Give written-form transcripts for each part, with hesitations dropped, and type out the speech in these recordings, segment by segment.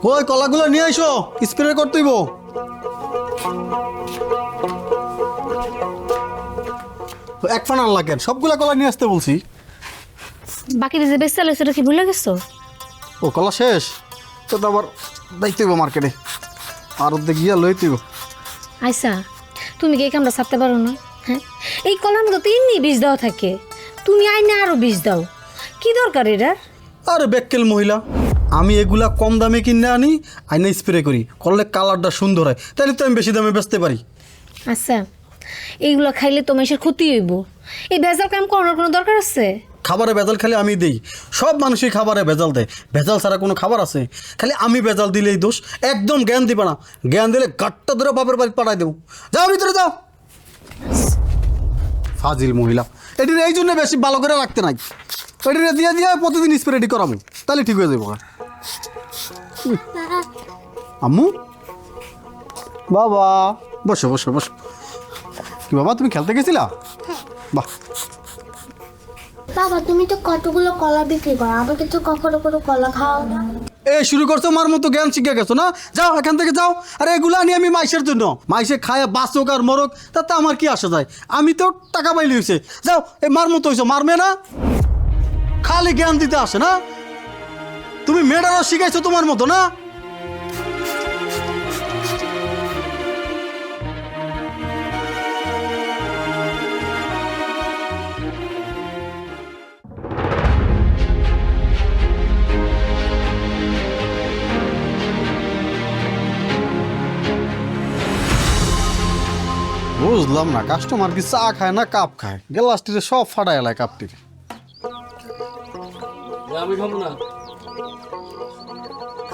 কই কলাগুলো নিয়ে আইসো, স্প্রে করতেইব। এক ফানা লাগেন, সবগুলা কলা নিয়ে আসতে বলছি। বাকি যে বেচতে লইছো এটা কি ভুলে গেছো? ও কলা শেষ তো আবার দেখতে হইব মার্কেটে, আর ওদের গিয়া লইতেইব। আইসা তুমি কি এই কামটা ছাড়তে পারো না? হ্যাঁ, এই কলার মধ্যে তো এমনি বীজ দেওয়া থাকে, তুমি আইনে আরো বীজ দাও, কি দরকার এটার? আরে বেক্কেল মহিলা, আমি এগুলা কম দামে কিনে আনি, আইনে স্প্রে করি, করলে কালারটা সুন্দর হয়, তাহলে তো আমি বেশি দামে বেচতে পারি। আচ্ছা, এইগুলো খাইলে তো মানুষের ক্ষতি হইব, এই ভেজাল কাম করানোর কোনো দরকার আছে? খাবারে ভেজাল খালি আমি দিই, সব মানুষই খাবারে ভেজাল দেয়, ভেজাল ছাড়া কোনো খাবার আছে? খালি আমি ভেজাল দিলেই দোষ। একদম জ্ঞান দিবে না, জ্ঞান দিলে গাট্টা ধরে বাপের বাড়ি পাঠাই দেবো। যাও ভিতরে যাও। ফাজিল মহিলা, এটির এই জন্য বেশি ভালো করে রাখতে নাই, এটির দিয়ে দিয়ে প্রতিদিন স্প্রে রেডি করাবো, তাহলে ঠিক হয়ে যাবো। আম্মু, বাবা, বসো বসো বসো। কি বাবা, তুমি খেলতে গেছিলা? বাহ। বাবা তুমি তো কতগুলো কলা বিক্রি করো, আমাকে তো কখনো কোনো কলা খাও না। এই শুরু করছো, মার মতো জ্ঞান শিখে গেছো না? যাও এখান থেকে যাও। আরে এগুলো আনি আমি মাইসের জন্য, মাইসে খায় বাঁচুক আর মরক, তাতে আমার কি আসা যায়? আমি তো টাকা পাইলে হয়েছে। যাও, এই মার মতো হয়েছো, মারবে না, খালি জ্ঞান দিতে আসে না। তুমি মেয়েটারও শিখাইছো তোমার মতো না? বুঝলাম না, কাস্টমার কি চা খায় না কাপ খায়? গ্লাসটিতে সব ফাটাই এলায় কাপটিকে। আমি খাবো না,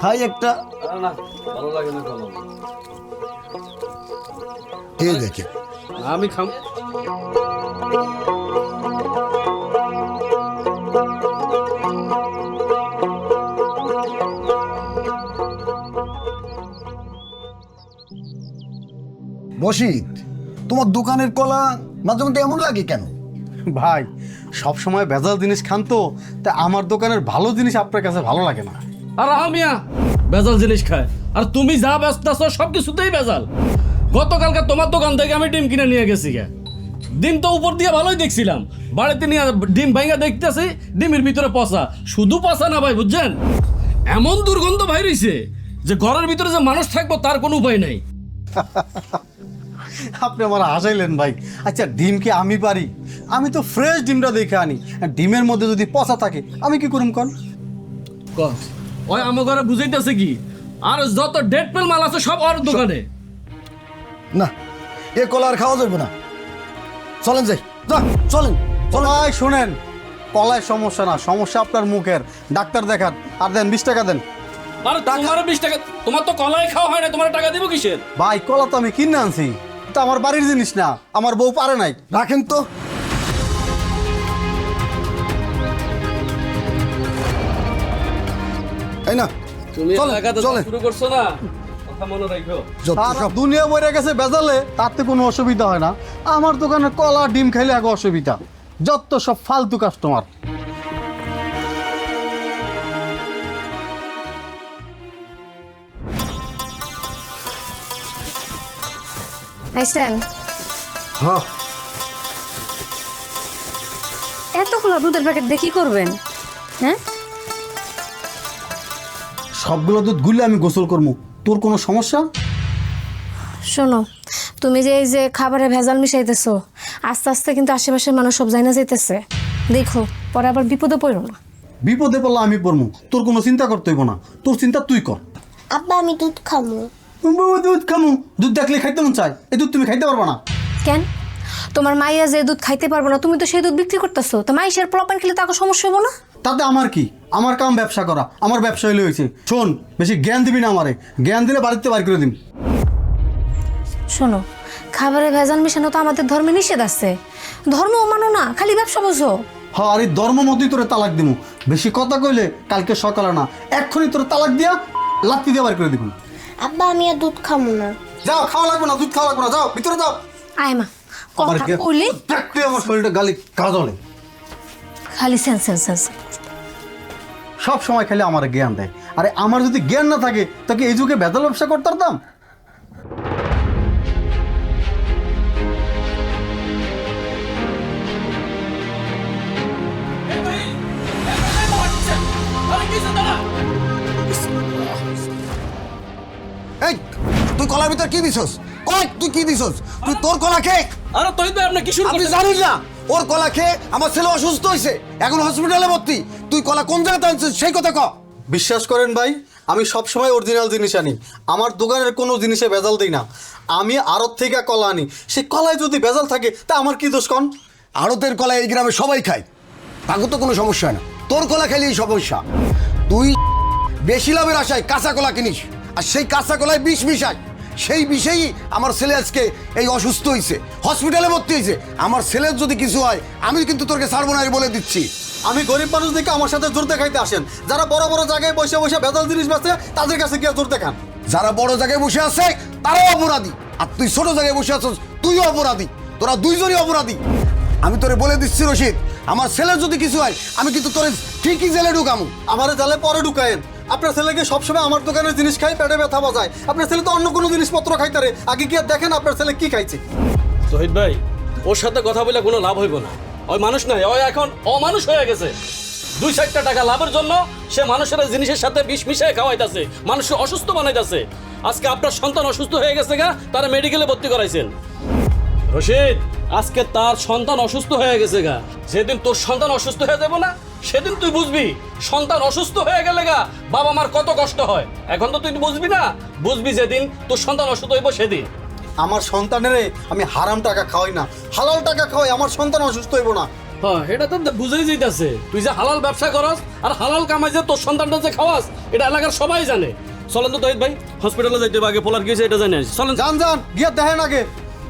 খাই একটা। না ভালো লাগে না খাবো। এই দেখে আমি খাম। বসিত, তোমার দোকানের কলা মাঝে মধ্যে এমন লাগে কেন? ভাই, সব সময় ভেজাল জিনিস খান তো, তা আমার দোকানের ভালো জিনিস আপনার কাছে ভালো লাগে না। আর আমিয়া ভেজাল জিনিস খায়, আর তুমি যা ব্যস্ত আছো সব কিছুতেই ভেজাল। গতকালকে তোমার দোকান থেকে আমি ডিম কিনে নিয়ে গেছি গে, ডিম তো উপর দিয়ে ভালোই দেখছিলাম, বাড়িতে নিয়ে ডিম ভাঙা দেখতেছি ডিমের ভিতরে পচা। শুধু পচা না ভাই, বুঝছেন, এমন দুর্গন্ধ বাইর হইছে যে ঘরের ভিতরে যে মানুষ থাকবো তার কোনো উপায় নাই। আপনি আমার হাসাইলেন ভাই। আচ্ছা, ডিম কি আমি পারি? আমি তো ফ্রেশ ডিমটা দেখে আনি, আর ডিমের মধ্যে যদি পচা থাকে আমি কি করুম কন? ওই আমার ঘরে বুঝাইতেছে কি, আর যত ডেট পেল মাল আছে সব ওর দোকানে। না, এ কলা আর খাওয়া যাবে না, চলেন যাই, যা চলেন। ভাই শোনেন, কলায় সমস্যা না, সমস্যা আপনার মুখের, ডাক্তার দেখান। আর দেন 20 টাকা দেন। আর তোমার 20 টাকা, তোমার তো কলাই খাওয়া হয় না, তোমার টাকা দিব কিসের? ভাই কলা তো আমি কিনে আনছি, তো আমার বাড়ির জিনিস না, আমার বউ পারে নাই। রাখেন তো। এই না, তুমি চলেন, লাগাতে চলেন। শুরু করছো না, কথা মনে রাখো। যত আর সব দুনিয়া বইরে গেছে বেজালে, তাতে কোনো অসুবিধা হয় না। আমার দোকানে কলা ডিম খাইলে আগে অসুবিধা, যত সব ফালতু কাস্টমার। আইসেন, হ্যাঁ, এতগুলো দুধের প্যাকেট দিয়ে কি করবেন? হ্যাঁ, সবগুলো দুধ গুলে আমি গোসল করবো, তোর কোনো সমস্যা? শোনো, তুমি যে এই যে খাবারে ভেজাল মিশাইতেছো, আস্তে আস্তে কিন্তু আশেপাশের মানুষ সব জানা যাইতেছে। দেখো, পরে আবার বিপদে পড়ো না। বিপদে পড়লে আমি পড়বো, তোর কোনো চিন্তা করতে হইব না, তোর চিন্তা তুই কর। আব্বা আমি দুধ খাবো। দুধ খামু? দুধ দেখলে খাইতে মন চাই, এই দুধ তুমি খাইতে পারবা না। কেন? তোমার মাইয়া যে দুধ খাইতে পারবো না, তুমি তো সেই দুধ বিক্রি করতেছো, তো মাইশের প্রপার খেলে তাকে সমস্যা হবো না? তাতে আমার কি? আমার কাম ব্যবসা করা, আমার ব্যবসা হইলে হয়েছে। শোন, বেশি জ্ঞান দিবি না আমারে, জ্ঞান দিলে বাড়িতে বার করে দিম। শোনো, খাবারে ভেজাল মিশানো তো আমাদের ধর্মে নিষেধ আছে, ধর্ম মানো না, খালি ব্যবসা বোঝো। হ্যাঁ, আর এই ধর্ম মতোই তোরে তালাক দিমু। বেশি কথা কইলে কালকে সকালে না, এক্ষুনি তোরে তালাক দিয়া লাত্তি দিয়ে বার করে দিব। আব্বা আমি আর দুধ খাবো না। যাও, খাওয়া লাগবে না, দুধ খাওয়া লাগবে না, যাও ভিতরে যাও। আয় মা, আমার কথা কইলে দেখতে আমার শরীরটা গালি কাজলে। খালি সেন্স সেন্স সেন্স। সব সময় খালি আমার জ্ঞান দেয়, আরে আমার যদি জ্ঞান না থাকে তাকে এই যুগে ভেজাল ব্যবসা করতে পারতাম? এই তুই কলার ভিতর কি দিছস? কই তুই কি দিছস? তুই তোর কলা খেয়ে আরে তহিদ ভাই আপনি কি শুরু আপনি করছেন? জানেন না ওর কলা খেয়ে আমার ছেলে অসুস্থ হয়েছে, এখন হসপিটালে ভর্তি। তুই কলা কোন জায়গাতে আনছিস সেই কথা ক। বিশ্বাস করেন ভাই, আমি সবসময় অরিজিনাল জিনিস আনি। আমার দোকানের কোনো জিনিসে ভেজাল দিই না। আমি আড়ত থেকে কলা আনি, সেই কলায় যদি ভেজাল থাকে তা আমার কি দোষ কন? আড়তের কলা এই গ্রামে সবাই খায়, তাকে তো কোনো সমস্যা হয় না। তোর কলা খাইলেই সমস্যা। তুই বেশি লাভের আশায় কাঁচা কলা কিনিস, আর সেই কাঁচা কলায় বিষ মিশায়। সেই বিষেই আমার ছেলে আজকে এই অসুস্থ হয়েছে, হসপিটালে ভর্তি হয়েছে। আমার ছেলের যদি কিছু হয় আমি কিন্তু তোকে ছাড়বো না, আমি বলে দিচ্ছি। আমি গরিব মানুষ দেখে আমার সাথে জোর দেখাইতে আসেন। যারা বড় বড় জায়গায় বসে বসে ভেজাল জিনিস বেচে তাদের কাছে গিয়ে জোর দেখান। যারা বড় জায়গায় বসে আছে তারাও অপরাধী, আর তুই ছোট জায়গায় বসে আছিস তুইও অপরাধী। তোরা দুইজনই অপরাধী। আমি তোরে বলে দিচ্ছি রশিদ, আমার ছেলের যদি কিছু হয় আমি কিন্তু তোরে ঠিকই জেলে ঢুকামু। আমার জালে পরে ঢুকায়েন। আপনার ছেলেকে সবসময় আমার দোকানের জিনিস খাই, পেটে ব্যথা বাজায়। আপনার ছেলে তো অন্য কোনো জিনিসপত্র খাইতারে। আগে গিয়ে দেখেন আপনার ছেলে কি খাইছে। তহিদ ভাই, ওর সাথে কথা বলে কোনো লাভ হইব না। ওই মানুষ নাই, ওই এখন অমানুষ হয়ে গেছে। 2-4টা টাকা লাভের জন্য সে মানুষের জিনিসের সাথে বিষ মিশিয়ে খাওয়াইতেছে, মানুষকে অসুস্থ বানাইতেছে। আজকে আপনার সন্তান অসুস্থ হয়ে গেছে গা, তারা মেডিকেলে ভর্তি করাইছেন। রশিদ, আজকে তার সন্তান অসুস্থ হয়ে গেছে গা। যেদিন তোর সন্তান অসুস্থ হয়ে যাবে না, সেদিন তুই বুঝবি সন্তান অসুস্থ হয়ে গেলে গা বাবা মার কত কষ্ট হয়। এখন তো তুই বুঝবি না, বুঝবি যেদিন তোর সন্তান অসুস্থ হইব সেদিন। আমার সন্তানের আমি হারাম টাকা খাওয়াই না, হালাল টাকা খাওয়াই। আমার সন্তান অসুস্থ হইব না। হ্যাঁ, এটা তো বুঝেই যাইতাছে। তুই যে হালাল ব্যবসা করস আর হালাল কামাই যে তোর সন্তানটা যে খাওয়াস, এটা এলাকার সবাই জানে। চলেন তো তহিদ ভাই, হসপিটালে যাইতে হবে, আগে পোলার গিয়েছে এটা জানি। চলেন। যান যান, গিয়ে দেখেন আগে।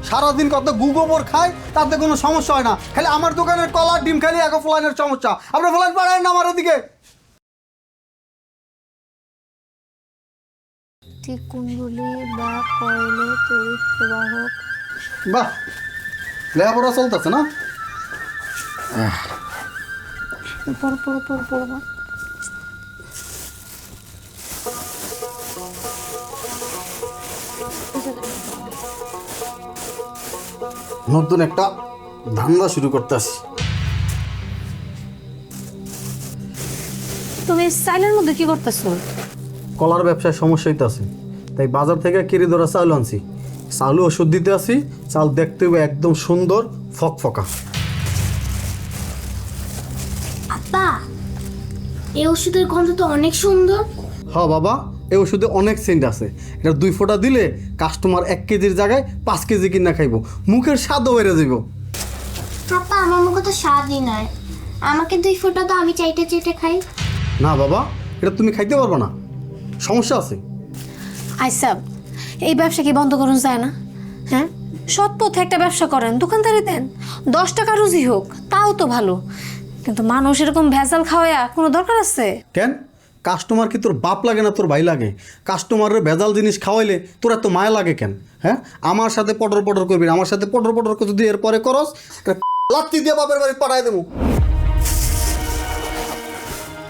সারাদিন কত গুগোবর খায়, তাতে কোনো সমস্যা হয় না। খালি আমার দোকানের কলা ডিম খালি এক ফলানের সমস্যা। আপনার ফলান পাড়ায় না আমার দিকে। ঠিক কুণ্ডলী বা কয়লে তড়িৎ প্রবাহক। বাহ, লেখাপড়া চলতেছে না? পড়ো পড়ো পড়ো পড়ো মা। নতুন একটা ধান্দা শুরু করতেছি। তুমি সাইলের মধ্যে কি করতেছো? কলার ব্যবসায় সমস্যা হইতেছে, তাই বাজার থেকে কিরি ধরা চাউল আনছি। চাউলে ওষুধ দিতে আসি। চাল দেখতে হবে একদম সুন্দর ফকফকা। আপা, এই ওষুধের গন্ধ তো অনেক সুন্দর। হ্যাঁ বাবা, এই ওষুধে অনেক সেন্ট আছে। এটা 2 ফোঁটা দিলে কাস্টমার 1 কেজির জায়গায় 5 কেজি কিনা খাইব, মুখের স্বাদও বেড়ে যাব। আপা, আমার মুখে তো স্বাদই নয়। আমাকে 2 ফোঁটা তো, আমি চাইতে চাইতে খাই। না বাবা, এটা তুমি খাইতে পারবে না, সমস্যা আছে। আইসাব, এই ব্যবসা কি বন্ধ করুন যায় না? হ্যাঁ, সৎ পথে একটা ব্যবসা করেন, দোকানদারি দেন, 10 টাকা রুজি হোক, তাও তো ভালো। কিন্তু মানুষ এরকম ভেজাল খাওয়া কোনো দরকার আছে? কেন? কাস্টমার কি তোর বাপ লাগে না তোর ভাই লাগে? কাস্টমারের ভেজাল জিনিস খাওয়াইলে তোর এত মায়া লাগে কেন? হ্যাঁ, আমার সাথে পটর পটর করবি না। আমার সাথে পটর পটর করে যদি এরপরে করস, লাত্তি দিয়ে বাপের বাড়ি পাঠাই দেবো।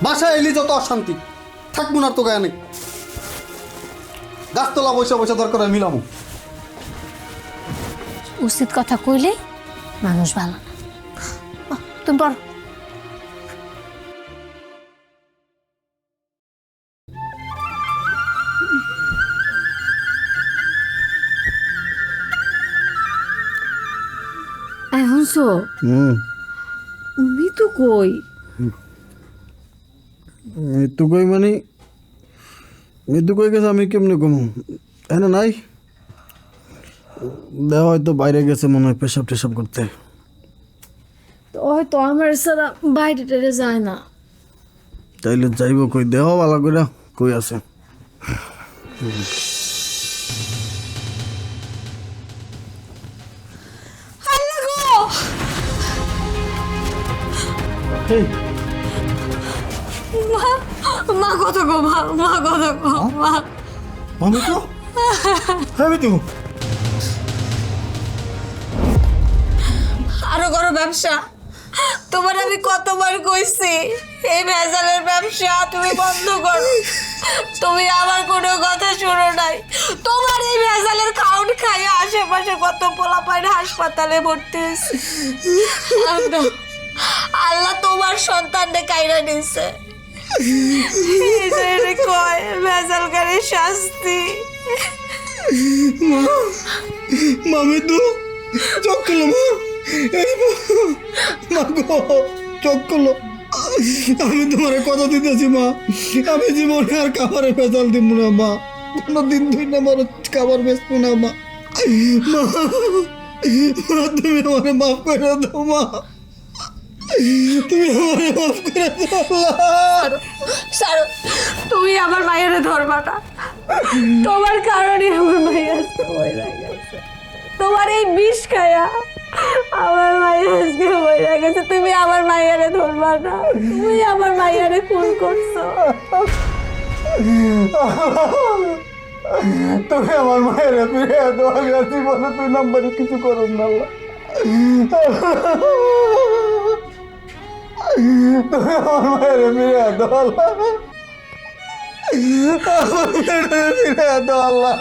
বাসায় এলি যত অশান্তি, থাকবো না তো গায়ে নেই। গাছতলা বসে বসে দরকার হয় মিলামো। উচিত কথা কইলে মানুষ ভালো না। তুমি পড়। শুনছো, উনি তো কই? মৃত্যু কই মানে মৃত্যু কই গেছে, আমি কেমনে কমু? এনে নাই, দেহ হয়তো বাইরে গেছে মনে হয় পেশাব টেশাব করতে। হয়তো আমার সারা বাইরে টেরে যায় না। তাইলে যাইব কই? দেহ ভালো করে কই আছে? মা কত গো, মা কত গো, মা। আমি তো আরো করো ব্যবসা। তোমার আমি কতবার কইছি এই ভেজালের ব্যবসা তুমি বন্ধ করো, তুমি আমার কোনো কথা শোনো নাই। তোমার এই ভেজালের খাউন খাইয়ে আশেপাশে কত পোলাপাইন হাসপাতালে ভর্তি হয়েছে। আল্লাহ তোমার সন্তানকে কাইরা নিছে, কয় ভেজালকারীর শাস্তি। মামি তো চোখ খুলো মা, এই মা গো চোখ খুলো। আমি তোমার কথা দিতেছি মা, আমি জীবনে আর খাবারের ভেজাল দিব না মা, কোনোদিন 2 নম্বর খাবার বেচবো না মা। মা তুমি আমারে মাফ করে দাও মা, তুমি আমারে মাফ করে দাও আল্লাহ। সারো, তুমি আমার মায়ের ধরবা না, তোমার কারণে আমার মায়ের আজকে মরে গেছে। তোমার এই বিষ খায়া আমার মায়ের আজকে মরে গেছে। তুমি আমার মায়ের ধরবা না, তুমি আমার মায়ের খুন করছো। তুমি আমার মায়ের ফিরে দাও, আমি আর জীবনে 2 নম্বরে কিছু করুন না আল্লাহ। তুমি আমার মায়ের ফিরে দাও আল্লাহ, আমার মেয়েটারে ফিরে দাও আল্লাহ।